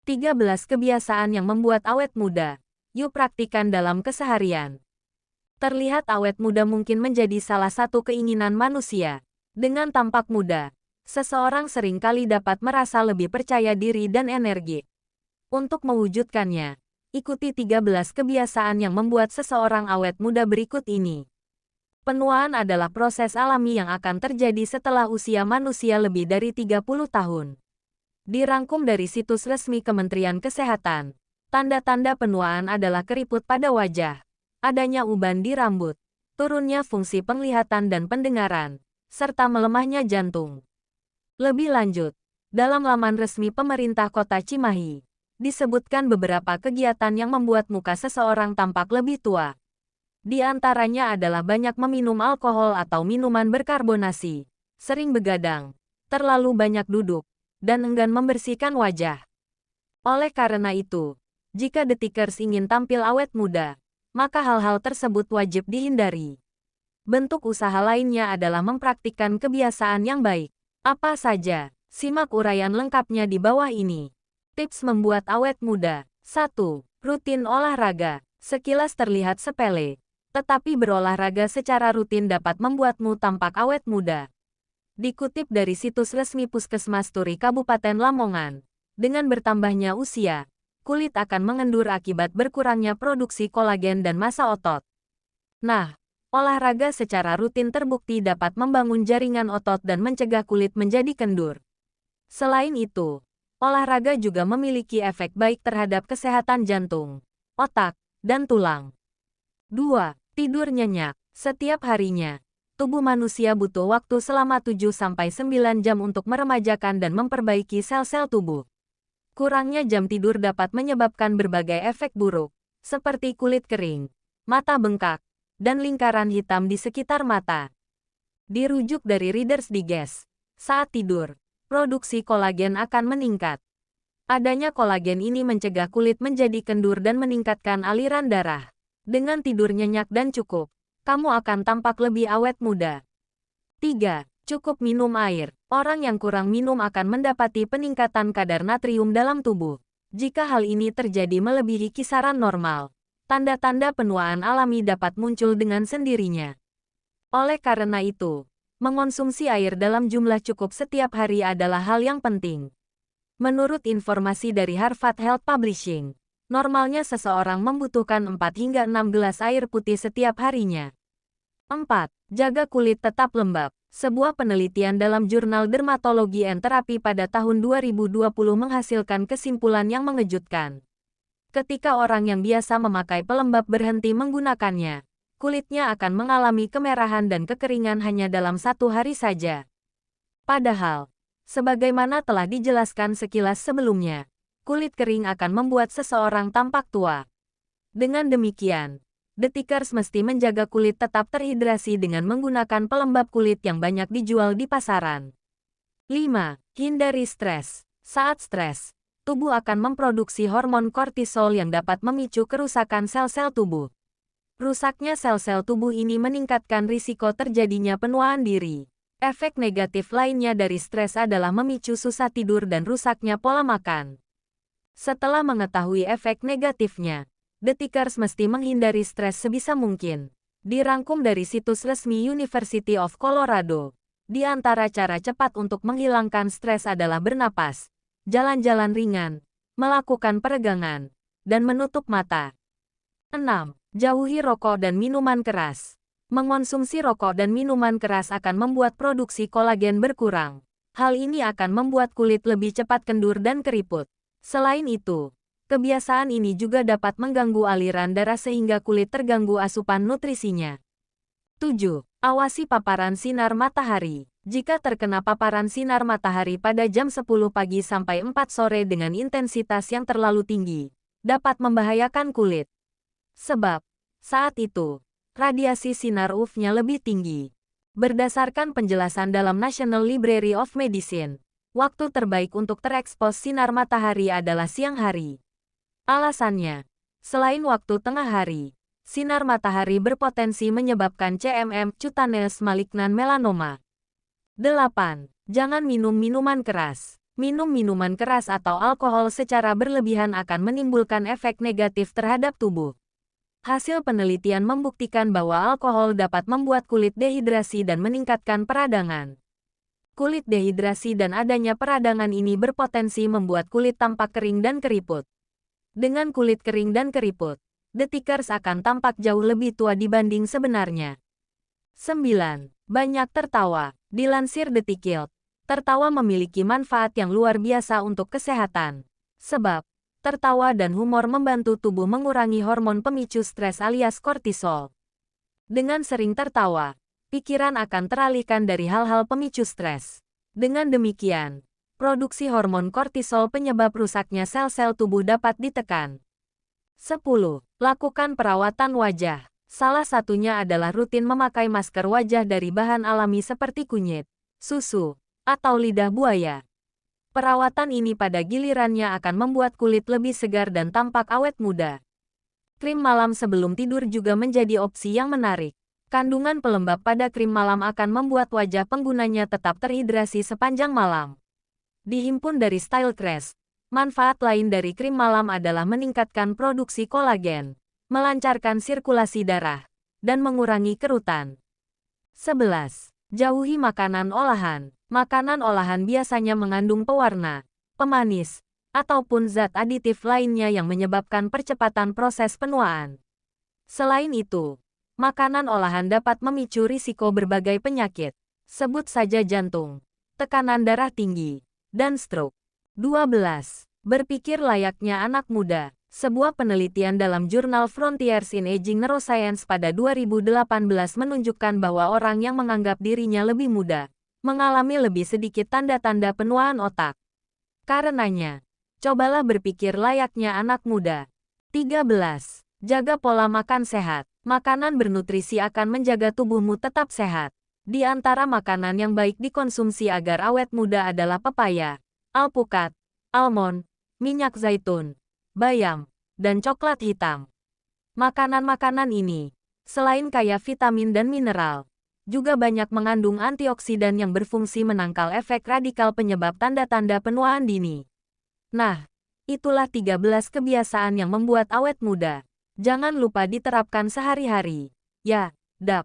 13 kebiasaan yang membuat awet muda. Yuk praktikan dalam keseharian. Terlihat awet muda mungkin menjadi salah satu keinginan manusia. Dengan tampak muda, seseorang seringkali dapat merasa lebih percaya diri dan energi. Untuk mewujudkannya, ikuti 13 kebiasaan yang membuat seseorang awet muda berikut ini. Penuaan adalah proses alami yang akan terjadi setelah usia manusia lebih dari 30 tahun. Dirangkum dari situs resmi Kementerian Kesehatan, tanda-tanda penuaan adalah keriput pada wajah, adanya uban di rambut, turunnya fungsi penglihatan dan pendengaran, serta melemahnya jantung. Lebih lanjut, dalam laman resmi pemerintah Kota Cimahi, disebutkan beberapa kegiatan yang membuat muka seseorang tampak lebih tua. Di antaranya adalah banyak meminum alkohol atau minuman berkarbonasi, sering begadang, terlalu banyak duduk, dan enggan membersihkan wajah. Oleh karena itu, jika Detikers ingin tampil awet muda, maka hal-hal tersebut wajib dihindari. Bentuk usaha lainnya adalah mempraktikkan kebiasaan yang baik. Apa saja? Simak uraian lengkapnya di bawah ini. Tips membuat awet muda. 1. Rutin olahraga. Sekilas terlihat sepele, tetapi berolahraga secara rutin dapat membuatmu tampak awet muda. Dikutip dari situs resmi Puskesmas Turi Kabupaten Lamongan, dengan bertambahnya usia, kulit akan mengendur akibat berkurangnya produksi kolagen dan massa otot. Nah, olahraga secara rutin terbukti dapat membangun jaringan otot dan mencegah kulit menjadi kendur. Selain itu, olahraga juga memiliki efek baik terhadap kesehatan jantung, otak, dan tulang. 2. Tidur nyenyak. Setiap harinya, tubuh manusia butuh waktu selama 7-9 jam untuk meremajakan dan memperbaiki sel-sel tubuh. Kurangnya jam tidur dapat menyebabkan berbagai efek buruk, seperti kulit kering, mata bengkak, dan lingkaran hitam di sekitar mata. Dirujuk dari Reader's Digest, saat tidur, produksi kolagen akan meningkat. Adanya kolagen ini mencegah kulit menjadi kendur dan meningkatkan aliran darah. Dengan tidur nyenyak dan cukup, kamu akan tampak lebih awet muda. 3. Cukup minum air. Orang yang kurang minum akan mendapati peningkatan kadar natrium dalam tubuh. Jika hal ini terjadi melebihi kisaran normal, tanda-tanda penuaan alami dapat muncul dengan sendirinya. Oleh karena itu, mengonsumsi air dalam jumlah cukup setiap hari adalah hal yang penting. Menurut informasi dari Harvard Health Publishing, normalnya seseorang membutuhkan 4 hingga 6 gelas air putih setiap harinya. 4. Jaga kulit tetap lembab. Sebuah penelitian dalam jurnal Dermatologi and Therapy pada tahun 2020 menghasilkan kesimpulan yang mengejutkan. Ketika orang yang biasa memakai pelembab berhenti menggunakannya, kulitnya akan mengalami kemerahan dan kekeringan hanya dalam 1 hari saja. Padahal, sebagaimana telah dijelaskan sekilas sebelumnya, kulit kering akan membuat seseorang tampak tua. Dengan demikian, Detikers mesti menjaga kulit tetap terhidrasi dengan menggunakan pelembab kulit yang banyak dijual di pasaran. 5. Hindari stres. Saat stres, tubuh akan memproduksi hormon kortisol yang dapat memicu kerusakan sel-sel tubuh. Rusaknya sel-sel tubuh ini meningkatkan risiko terjadinya penuaan diri. Efek negatif lainnya dari stres adalah memicu susah tidur dan rusaknya pola makan. Setelah mengetahui efek negatifnya, Detikers mesti menghindari stres sebisa mungkin. Dirangkum dari situs resmi University of Colorado. Di antara cara cepat untuk menghilangkan stres adalah bernapas, jalan-jalan ringan, melakukan peregangan, dan menutup mata. 6. Jauhi rokok dan minuman keras. Mengonsumsi rokok dan minuman keras akan membuat produksi kolagen berkurang. Hal ini akan membuat kulit lebih cepat kendur dan keriput. Selain itu, kebiasaan ini juga dapat mengganggu aliran darah sehingga kulit terganggu asupan nutrisinya. 7. Awasi paparan sinar matahari. Jika terkena paparan sinar matahari pada jam 10 pagi sampai 4 sore dengan intensitas yang terlalu tinggi, dapat membahayakan kulit. Sebab, saat itu, radiasi sinar UV-nya lebih tinggi. Berdasarkan penjelasan dalam National Library of Medicine, waktu terbaik untuk terekspos sinar matahari adalah siang hari. Alasannya, selain waktu tengah hari, sinar matahari berpotensi menyebabkan CMM cutaneous malignant melanoma. 8. Jangan minum minuman keras. Minum minuman keras atau alkohol secara berlebihan akan menimbulkan efek negatif terhadap tubuh. Hasil penelitian membuktikan bahwa alkohol dapat membuat kulit dehidrasi dan meningkatkan peradangan. Kulit dehidrasi dan adanya peradangan ini berpotensi membuat kulit tampak kering dan keriput. Dengan kulit kering dan keriput, The Tickers akan tampak jauh lebih tua dibanding sebenarnya. 9. Banyak tertawa. Dilansir The Tickle, tertawa memiliki manfaat yang luar biasa untuk kesehatan. Sebab, tertawa dan humor membantu tubuh mengurangi hormon pemicu stres alias kortisol. Dengan sering tertawa, pikiran akan teralihkan dari hal-hal pemicu stres. Dengan demikian, produksi hormon kortisol penyebab rusaknya sel-sel tubuh dapat ditekan. 10. Lakukan perawatan wajah. Salah satunya adalah rutin memakai masker wajah dari bahan alami seperti kunyit, susu, atau lidah buaya. Perawatan ini pada gilirannya akan membuat kulit lebih segar dan tampak awet muda. Krim malam sebelum tidur juga menjadi opsi yang menarik. Kandungan pelembab pada krim malam akan membuat wajah penggunanya tetap terhidrasi sepanjang malam. Dihimpun dari Stylecraft, manfaat lain dari krim malam adalah meningkatkan produksi kolagen, melancarkan sirkulasi darah, dan mengurangi kerutan. 11. Jauhi makanan olahan. Makanan olahan biasanya mengandung pewarna, pemanis, ataupun zat aditif lainnya yang menyebabkan percepatan proses penuaan. Selain itu, makanan olahan dapat memicu risiko berbagai penyakit, sebut saja jantung, tekanan darah tinggi, dan stroke. 12. Berpikir layaknya anak muda. Sebuah penelitian dalam jurnal Frontiers in Aging Neuroscience pada 2018 menunjukkan bahwa orang yang menganggap dirinya lebih muda mengalami lebih sedikit tanda-tanda penuaan otak. Karenanya, cobalah berpikir layaknya anak muda. 13. Jaga pola makan sehat. Makanan bernutrisi akan menjaga tubuhmu tetap sehat. Di antara makanan yang baik dikonsumsi agar awet muda adalah pepaya, alpukat, almond, minyak zaitun, bayam, dan coklat hitam. Makanan-makanan ini, selain kaya vitamin dan mineral, juga banyak mengandung antioksidan yang berfungsi menangkal efek radikal penyebab tanda-tanda penuaan dini. Nah, itulah 13 kebiasaan yang membuat awet muda. Jangan lupa diterapkan sehari-hari. Ya, Dap.